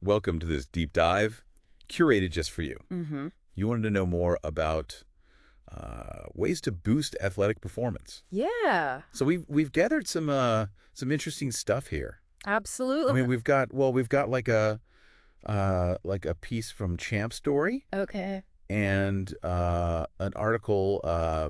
welcome to this deep dive curated just for you. Mm-hmm. You wanted to know more about ways to boost athletic performance. Yeah, So we've gathered some interesting stuff here. I absolutely. mean, we've got like a piece from Champ Story Okay. and an article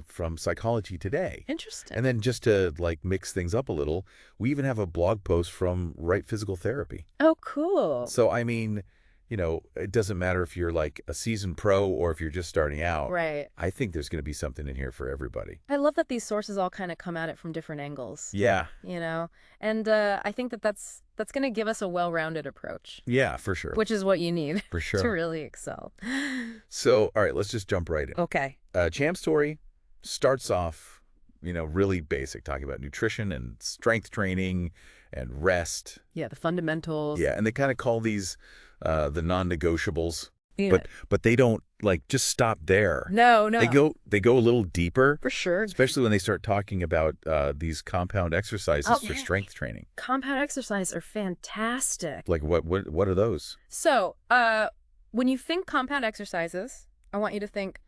from Psychology Today. Interesting. And then just to like mix things up a little, we even have a blog post from Right Physical Therapy. Oh, cool. So, I mean, it doesn't matter if you're like a seasoned pro or if you're just starting out. Right. I think there's going to be something in here for everybody. I love that these sources all kind of come at it from different angles, Yeah. and I think that's going to give us a well-rounded approach, Yeah, for sure. which is what you need For to sure. really excel. So, all right, let's just jump right in. Okay. Champ Story starts off, really basic, talking about nutrition and strength training and rest. Yeah, the fundamentals. Yeah, and they kind of call these the non-negotiables, Yeah. but they don't like just stop there. No. They go a little deeper, For sure. especially when they start talking about these compound exercises for yeah. strength training. Compound exercise are fantastic. Like what are those? So, when you think compound exercises, I want you to think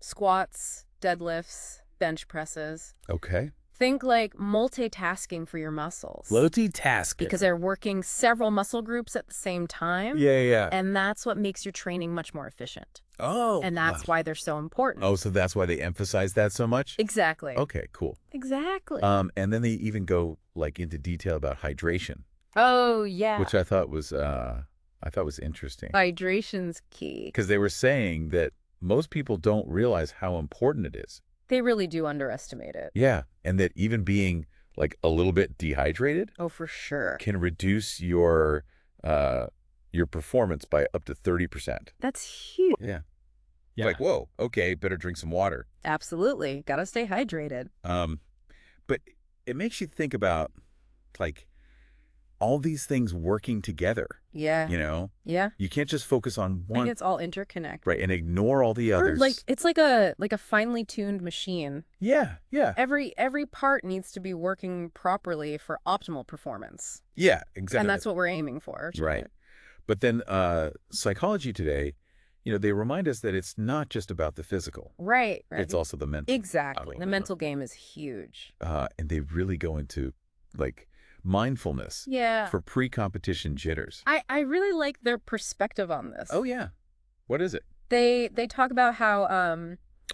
squats, deadlifts, bench presses. Okay. Think like multitasking for your muscles. Multitasking. Because they're working several muscle groups at the same time. Yeah. And that's what makes your training much more efficient. Oh. And that's why they're so important. Oh, so that's why they emphasize that so much? Exactly. Okay, cool. Exactly. And then they even go like into detail about hydration, Oh, yeah. which I thought was interesting. Hydration's key. Because they were saying that most people don't realize how important it is. They really do underestimate it. Yeah, and that even being like a little bit dehydrated Oh, for sure. can reduce your performance by up to 30%. That's huge. Yeah. Yeah. Like, whoa, okay, better drink some water. Absolutely. Gotta stay hydrated. But it makes you think about like all these things working together, Yeah. Yeah. You can't just focus on I think one, it's all interconnected. right, and ignore all the Or others. like it's like a finely tuned machine. Yeah. Every part needs to be working properly for optimal performance. Yeah, exactly. And that's what we're aiming for. Right. But then Psychology Today, they remind us that it's not just about the physical. Right. It's also the mental. Exactly. The mental game is huge. And they really go into like mindfulness Yeah. for pre-competition jitters. I really like their perspective on this. Oh, yeah. What is it? They talk about how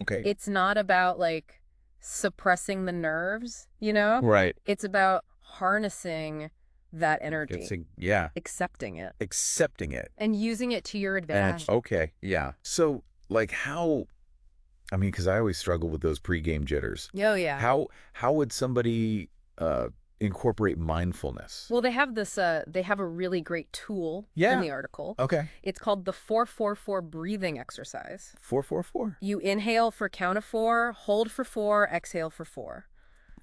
Okay. it's not about like suppressing the nerves, Right. It's about harnessing that energy, Yeah. accepting it, Accepting it. and using it to your advantage. Okay. Yeah. So like because I always struggle with those pre-game jitters. Oh, yeah. How would somebody incorporate mindfulness? Well, they have this. They have a really great tool Yeah. in the article. Okay. It's called the 4-4-4 breathing exercise. 4-4-4. You inhale for count of 4, hold for 4, exhale for 4.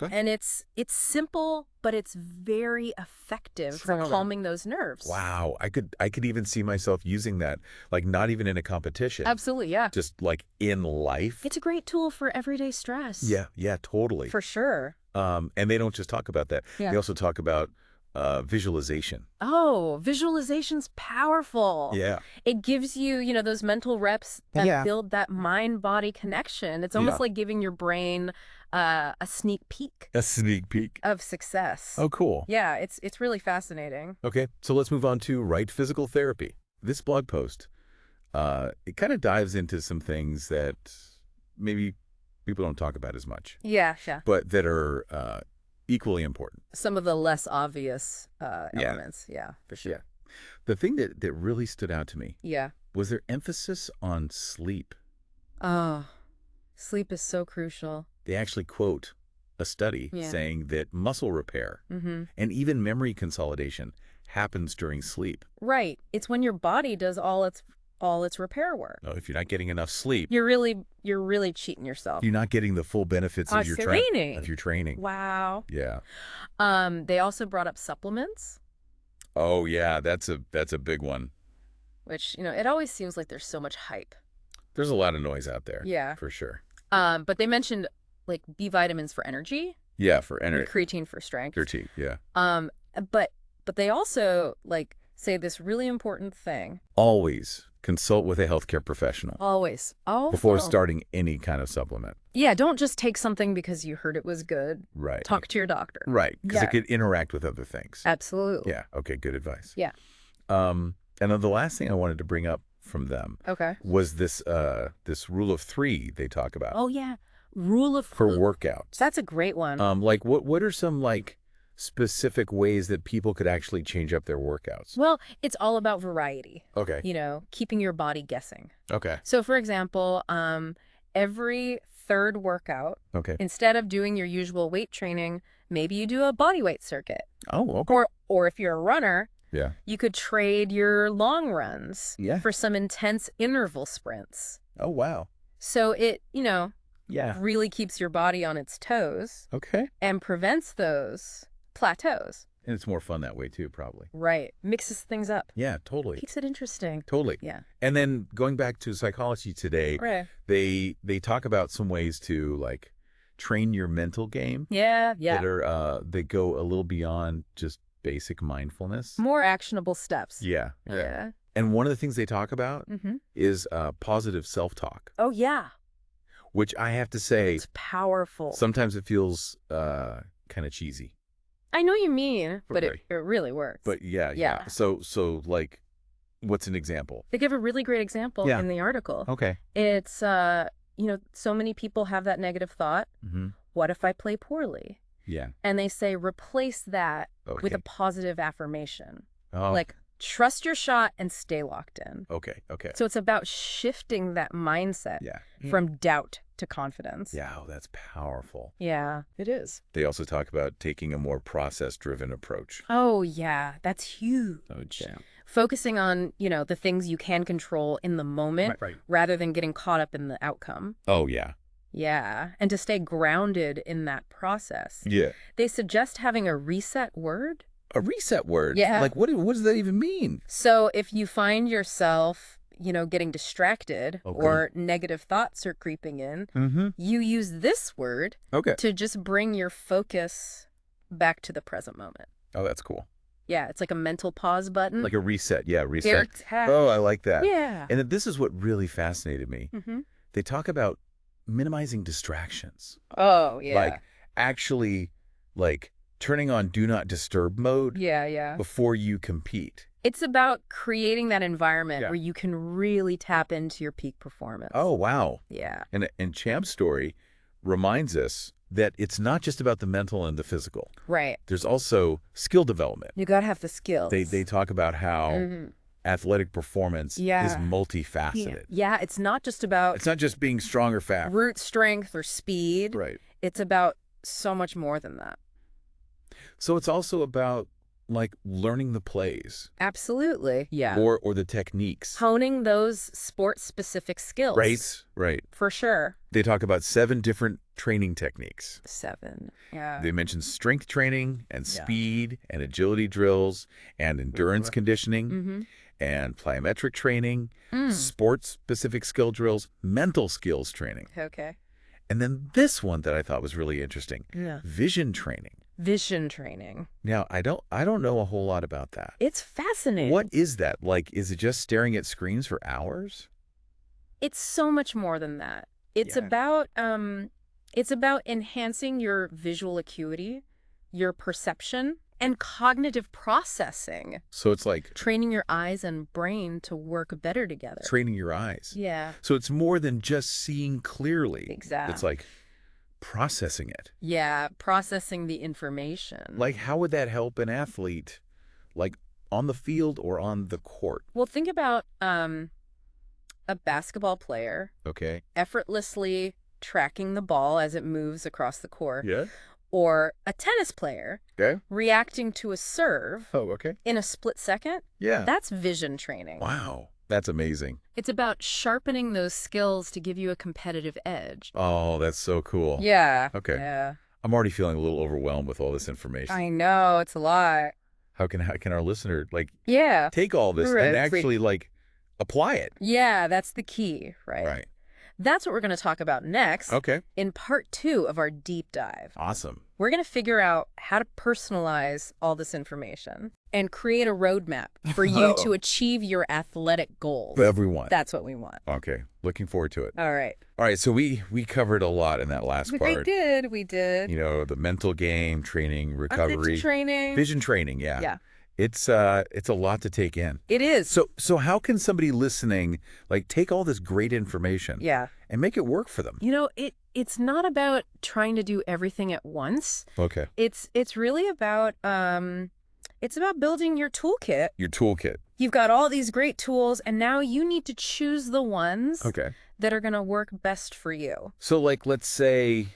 Okay. And it's simple, but it's very effective for calming those nerves. Wow. I could even see myself using that, like not even in a competition. Absolutely, yeah. Just like in life. It's a great tool for everyday stress. Yeah, totally. For sure. And they don't just talk about that. Yeah. They also talk about visualization. Oh, visualization's powerful. Yeah. It gives you, those mental reps that build that mind-body connection. It's almost Yeah. like giving your brain a sneak peek A sneak peek. of success. Oh, cool. Yeah, it's really fascinating. Okay, so let's move on to Right Physical Therapy. This blog post, it kind of dives into some things that maybe people don't talk about as much, Yeah. but that are equally important. Some of the less obvious elements. Yeah, for sure. Yeah. The thing that really stood out to me Yeah. was their emphasis on sleep. Oh, sleep is so crucial. They actually quote a study Yeah. saying that muscle repair Mm-hmm. and even memory consolidation happens during sleep. Right. It's when your body does all its repair work. Now, if you're not getting enough sleep, You're really cheating yourself. you're not getting the full benefits of your training. of your training. Wow. Yeah. They also brought up supplements, Oh yeah, that's a big one. which, it always seems like there's so much hype. There's a lot of noise out there. Yeah. For sure. But they mentioned like B vitamins for energy, Yeah, for and energy. creatine for strength. Dirty. Yeah. But they also like say this really important thing. Always consult with a healthcare professional Always. Oh. before starting any kind of supplement. Yeah, don't just take something because you heard it was good. Right. Talk to your doctor. Right, because Yeah. it could interact with other things. Absolutely. Yeah, okay, good advice. Yeah. And then the last thing I wanted to bring up from them Okay. was this rule of 3 they talk about Oh, yeah. Rule of for workouts. That's a great one. Like what are some like specific ways that people could actually change up their workouts? Well, it's all about variety. Okay. Keeping your body guessing. Okay. So, for example, every third workout, Okay. instead of doing your usual weight training, maybe you do a body weight circuit. Oh, okay. Or if you're a runner, Yeah. you could trade your long runs Yeah. for some intense interval sprints. Oh, wow. So it, Yeah. really keeps your body on its toes Okay. and prevents those plateaus. And it's more fun that way too, probably. Right. Mixes things up. Yeah, totally. Keeps it interesting. Totally. Yeah. And then going back to Psychology Today, Right. they talk about some ways to like train your mental game. Yeah. That are they go a little beyond just basic mindfulness. More actionable steps. Yeah. Yeah. And one of the things they talk about Mm-hmm. is positive self-talk, Oh, yeah. which I have to say, It's powerful. sometimes it feels kind of cheesy. I know you mean, but Right. it really works. But yeah. Yeah. So like, what's an example? They give a really great example Yeah. in the article. Okay. It's, so many people have that negative thought. Mm-hmm. What if I play poorly? Yeah. And they say replace that with Okay. a positive affirmation. Oh. Like, trust your shot and stay locked in. Okay. Okay. So it's about shifting that mindset Yeah. from doubt to confidence. Yeah. Oh, that's powerful. Yeah, it is. They also talk about taking a more process-driven approach. Oh, yeah, that's huge. Oh, yeah. Focusing on, the things you can control in the moment Right. rather than getting caught up in the outcome. Oh, yeah. Yeah, and to stay grounded in that process. Yeah. They suggest having a reset word. A reset word. Yeah. Like what does that even mean? So if you find yourself, getting distracted Okay. or negative thoughts are creeping in, Mm-hmm. you use this word Okay. to just bring your focus back to the present moment. Oh, that's cool. Yeah, it's like a mental pause button. Like a reset. Yeah, Air reset. tag. Oh, I like that. Yeah. And then this is what really fascinated me. Mm-hmm. They talk about minimizing distractions. Oh, yeah. Like actually like turning on do not disturb mode yeah. before you compete. It's about creating that environment Yeah. where you can really tap into your peak performance. Oh, wow. Yeah. And Champ's story reminds us that it's not just about the mental and the physical. Right. There's also skill development. You got to have the skills. They talk about how Mhm. athletic performance Yeah. is multifaceted. Yeah, it's not just about It's not just being strong or fast. root strength or speed. Right. It's about so much more than that. So it's also about like learning the plays Absolutely. Yeah. or the techniques. Honing those sport-specific skills. Right. For sure. They talk about 7 different training techniques. 7. Yeah. They mention strength training and Yeah. speed and agility drills and endurance conditioning Mm-hmm. and plyometric training, sports-specific skill drills, mental skills training. Okay. And then this one that I thought was really interesting, Yeah. vision training. Vision training. Now, I don't know a whole lot about that. It's fascinating. What is that? Like, is it just staring at screens for hours? It's so much more than that. It's Yeah. about enhancing your visual acuity, your perception, and cognitive processing. So it's like Training your eyes and brain to work better together. training your eyes. Yeah. So it's more than just seeing clearly. Exactly. It's like processing it. Yeah, processing the information. Like, how would that help an athlete, like on the field or on the court? Well, think about a basketball player Okay. effortlessly tracking the ball as it moves across the court, Yeah. or a tennis player Okay. reacting to a serve Oh, okay. in a split second. Yeah. That's vision training. Wow. That's amazing. It's about sharpening those skills to give you a competitive edge. Oh, that's so cool. Yeah. Okay. Yeah. I'm already feeling a little overwhelmed with all this information. I know, it's a lot. How can our listener like Yeah. take all this Right. and actually like apply it? Yeah, that's the key, right? Right. That's what we're going to talk about next Okay. in part 2 of our deep dive. Awesome. We're going to figure out how to personalize all this information and create a roadmap for you to achieve your athletic goals. For everyone. That's what we want. Okay. Looking forward to it. All right. All right. So we covered a lot in that last part. We did. You know, the mental game, training, recovery. Vision training, yeah. Yeah. It's a lot to take in. It is. So how can somebody listening like take all this great information and make it work for them? You know, it's not about trying to do everything at once. Okay. It's really about it's about building your toolkit. Your toolkit. You've got all these great tools, and now you need to choose the ones that are going to work best for you. So like let's say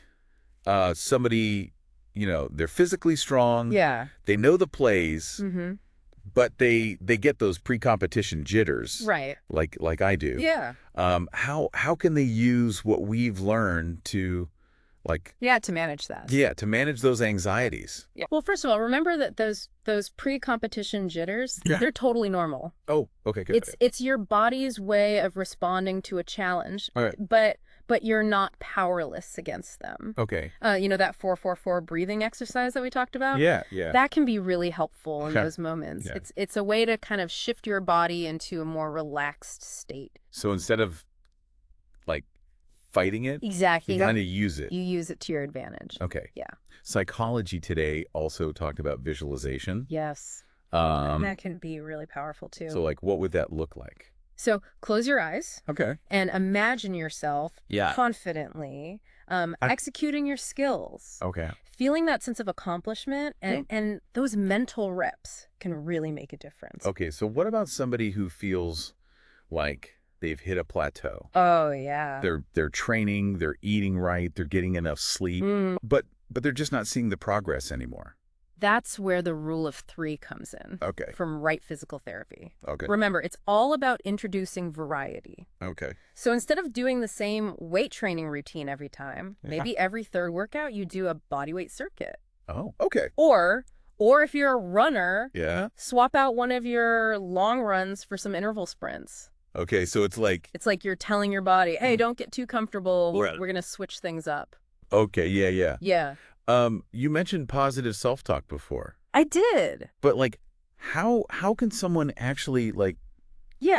somebody, you know, they're physically strong. Yeah. They know the plays. Mm-hmm. But they get those pre-competition jitters. Right. Like I do. Yeah. How can they use what we've learned to to manage that. Yeah, to manage those anxieties. Yeah. Well, first of all, remember that those pre-competition jitters, they're totally normal. Oh, okay, good. It's your body's way of responding to a challenge. All right. But you're not powerless against them. Okay. You know that 4-4-4 breathing exercise that we talked about? Yeah. That can be really helpful in those moments. Yeah. It's a way to kind of shift your body into a more relaxed state. So instead of like fighting it, exactly, you kind of use it. You use it to your advantage. Okay. Yeah. Psychology Today also talked about visualization. Yes. And that can be really powerful too. So like what would that look like? So close your eyes. Okay. And imagine yourself confidently executing your skills. Okay. Feeling that sense of accomplishment and those mental reps can really make a difference. Okay, so what about somebody who feels like they've hit a plateau? Oh, yeah. They're training, they're eating right, they're getting enough sleep, but they're just not seeing the progress anymore. That's where the rule of 3 comes in. Okay. From Right Physical Therapy. Okay. Remember, it's all about introducing variety. Okay. So instead of doing the same weight training routine every time, maybe every third workout you do a bodyweight circuit. Oh, okay. Or if you're a runner, swap out one of your long runs for some interval sprints. Okay, so it's like you're telling your body, hey, don't get too comfortable. We're going to switch things up. Okay, yeah. Yeah. You mentioned positive self-talk before. I did. But like how can someone actually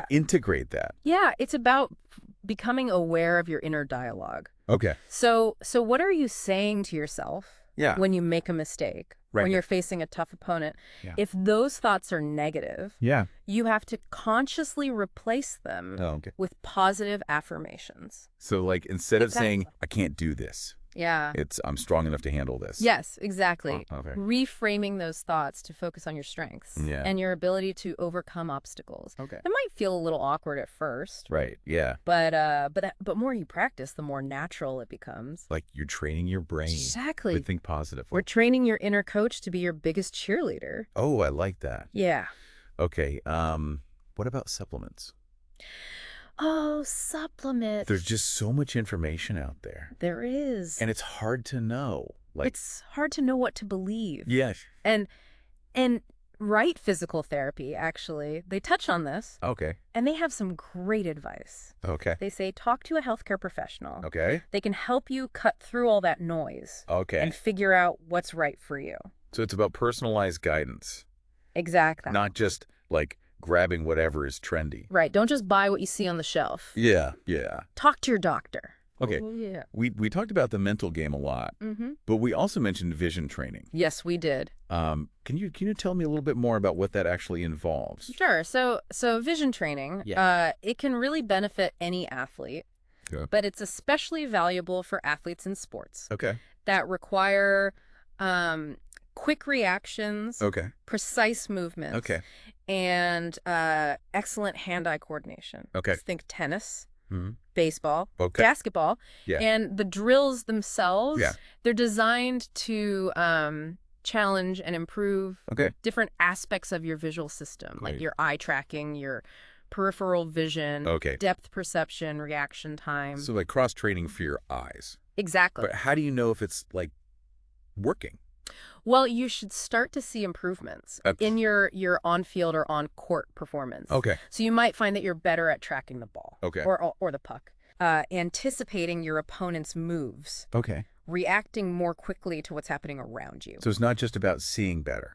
integrate that? Yeah, it's about becoming aware of your inner dialogue. Okay. So what are you saying to yourself when you make a mistake? Right. When you're facing a tough opponent? Yeah. If those thoughts are negative, you have to consciously replace them with positive affirmations. So like instead of saying, I can't do this. Yeah. I'm strong enough to handle this. Yes, exactly. Oh, okay. Reframing those thoughts to focus on your strengths and your ability to overcome obstacles. Okay. It might feel a little awkward at first. Right. Yeah. But more you practice, the more natural it becomes. Like you're training your brain. Exactly. To think positively. We're training your inner coach to be your biggest cheerleader. Oh, I like that. Yeah. Okay. What about supplements? Oh, supplements. There's just so much information out there. There is. And it's hard to know. It's hard to know what to believe. Yes. And Right Physical Therapy, actually, they touch on this. Okay. And they have some great advice. Okay. They say, talk to a healthcare professional. Okay. They can help you cut through all that noise. Okay. And figure out what's right for you. So it's about personalized guidance. Exactly. Not just like grabbing whatever is trendy. Right. Don't just buy what you see on the shelf. Yeah. Talk to your doctor. Okay. Oh, yeah. We talked about the mental game a lot, but we also mentioned vision training. Yes, we did. Can you tell me a little bit more about what that actually involves? Sure. So vision training, it can really benefit any athlete, but it's especially valuable for athletes in sports. Okay. That require quick reactions, precise movements, and excellent hand-eye coordination. Okay. Think tennis. Baseball, Okay. basketball, and the drills themselves, they're designed to challenge and improve different aspects of your visual system, like your eye tracking, your peripheral vision, depth perception, reaction time. So like cross-training for your eyes. Exactly. But how do you know if it's like working? Well, you should start to see improvements in your on-field or on-court performance. Okay. So you might find that you're better at tracking the ball or the puck, anticipating your opponent's moves, Okay. reacting more quickly to what's happening around you. So it's not just about seeing better.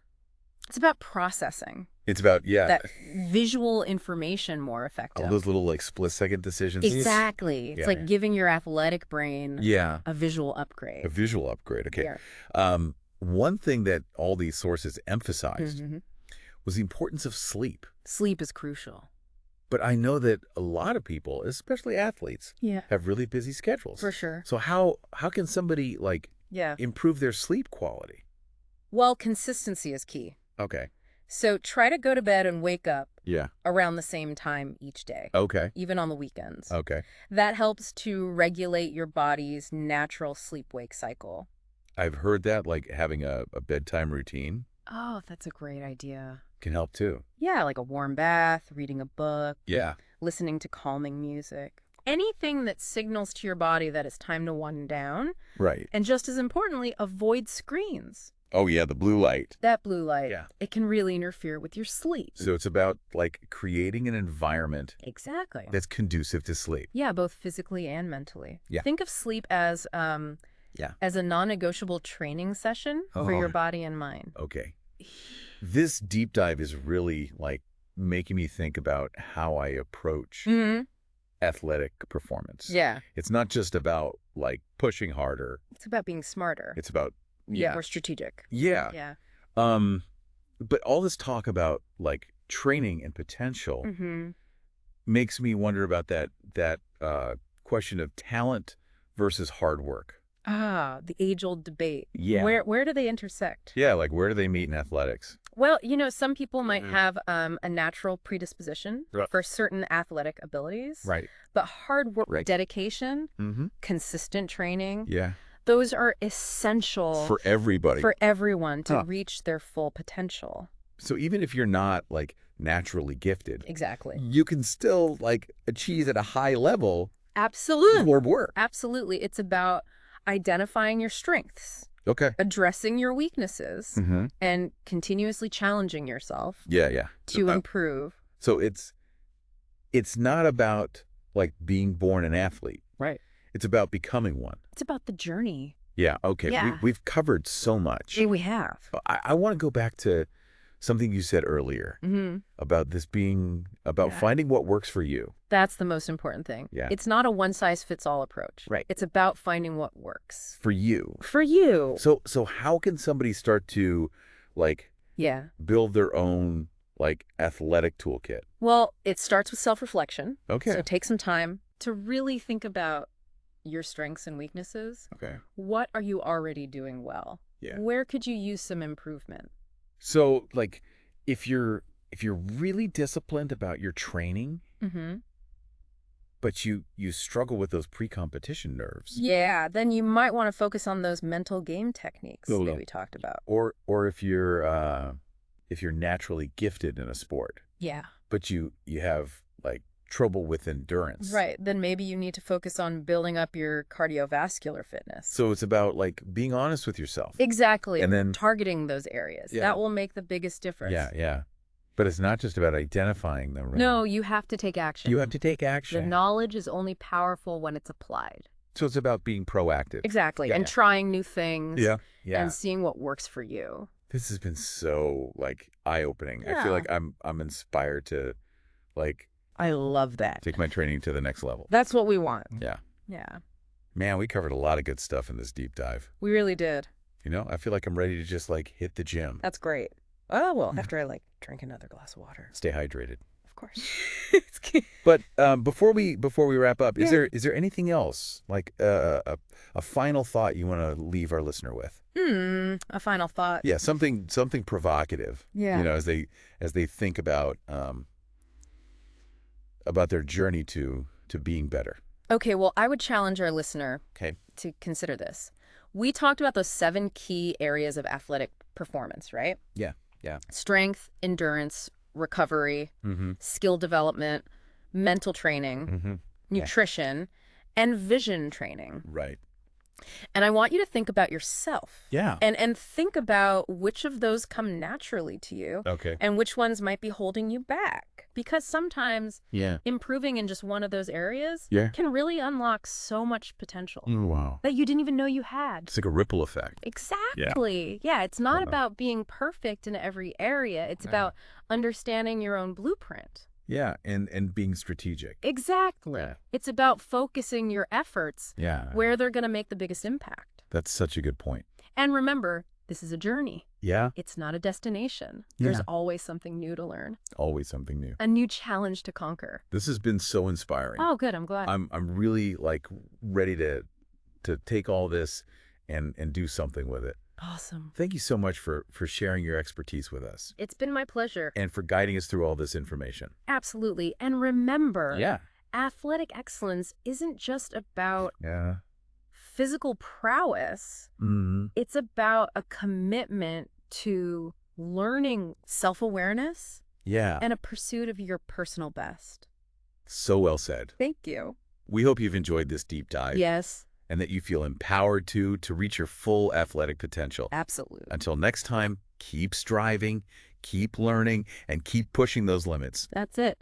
It's about processing. It's about, That visual information more effective. All those little, like, split-second decisions. Exactly. It's like giving your athletic brain a visual upgrade. A visual upgrade, okay. One thing that all these sources emphasized was the importance of sleep. Sleep is crucial. But I know that a lot of people, especially athletes, have really busy schedules. For sure. So how can somebody, like, improve their sleep quality? Well, consistency is key. Okay. So try to go to bed and wake up around the same time each day. Okay. Even on the weekends. Okay. That helps to regulate your body's natural sleep-wake cycle. I've heard that, like, having a bedtime routine. Oh, that's a great idea. Can help too. Yeah, like a warm bath, reading a book. Yeah. Listening to calming music. Anything that signals to your body that it's time to wind down. Right. And just as importantly, avoid screens. Oh, yeah, the blue light. That blue light. Yeah. It can really interfere with your sleep. So it's about, like, creating an environment. Exactly. That's conducive to sleep. Yeah, both physically and mentally. Yeah. Think of sleep as a non-negotiable training session for your body and mind. Okay. This deep dive is really, like, making me think about how I approach athletic performance. Yeah. It's not just about, like, pushing harder. It's about being smarter. It's about more strategic. Yeah. Yeah. But all this talk about, like, training and potential makes me wonder about that question of talent versus hard work. Ah, the age-old debate. Yeah. Where do they intersect? Yeah, like, where do they meet in athletics? Well, some people might have a natural predisposition for certain athletic abilities. Right. But hard work, dedication, consistent training, those are essential for everybody. For everyone to reach their full potential. So even if you're not, like, naturally gifted. Exactly. You can still, like, achieve at a high level. Absolutely. Hard work. Absolutely. It's about identifying your strengths. Okay. Addressing your weaknesses and continuously challenging yourself. To improve. So it's not about, like, being born an athlete. Right. It's about becoming one. It's about the journey. Yeah. Okay. Yeah. We've covered so much. Yeah, we have. I want to go back to something you said earlier about this being about finding what works for you. That's the most important thing. Yeah. It's not a one-size-fits-all approach. Right. It's about finding what works. For you. For you. So how can somebody start to, like, build their own, like, athletic toolkit? Well, it starts with self-reflection. Okay. So take some time to really think about your strengths and weaknesses. Okay. What are you already doing well? Yeah. Where could you use some improvement? So, like, if you're really disciplined about your training, but you struggle with those pre-competition nerves. Yeah, then you might want to focus on those mental game techniques that we talked about. Or if you're naturally gifted in a sport. Yeah. But you have, like, trouble with endurance. Right. Then maybe you need to focus on building up your cardiovascular fitness. So it's about, like, being honest with yourself. Exactly. And then targeting those areas. That will make the biggest difference. Yeah. But it's not just about identifying them. Right? No, you have to take action. You have to take action. The knowledge is only powerful when it's applied. So it's about being proactive. Exactly. And trying new things. Yeah. And seeing what works for you. This has been so, like, eye-opening. I feel like I'm inspired to, like, I love that. take my training to the next level. That's what we want. Yeah. Yeah. Man, we covered a lot of good stuff in this deep dive. We really did. I feel like I'm ready to just, like, hit the gym. That's great. Oh, well, after I, like, drink another glass of water. Stay hydrated. Of course. But before we wrap up, is there anything else, like a final thought you want to leave our listener with? A final thought. Yeah, something provocative. Yeah. As they think about their journey to being better. Okay, well, I would challenge our listener to consider this. We talked about those 7 key areas of athletic performance, right? Yeah. Strength, endurance, recovery, skill development, mental training, nutrition, and vision training. Right. And I want you to think about yourself. Yeah. And think about which of those come naturally to you. Okay. And which ones might be holding you back. Because sometimes Yeah. improving in just one of those areas can really unlock so much potential. Wow. That you didn't even know you had. It's like a ripple effect. Exactly. Yeah, it's not about being perfect in every area. It's about understanding your own blueprint. Yeah, and being strategic. Exactly. Yeah. It's about focusing your efforts where they're going to make the biggest impact. That's such a good point. And remember, this is a journey. Yeah. It's not a destination. There's always something new to learn. Always something new. A new challenge to conquer. This has been so inspiring. Oh, good. I'm glad. I'm really like ready to take all this and do something with it. Awesome. Thank you so much for sharing your expertise with us. It's been my pleasure. And for guiding us through all this information. Absolutely. And remember, athletic excellence isn't just about physical prowess. It's about a commitment to learning self-awareness and a pursuit of your personal best. So well said. Thank you. We hope you've enjoyed this deep dive. Yes. And that you feel empowered to reach your full athletic potential. Absolutely. Until next time, keep striving, keep learning, and keep pushing those limits. That's it.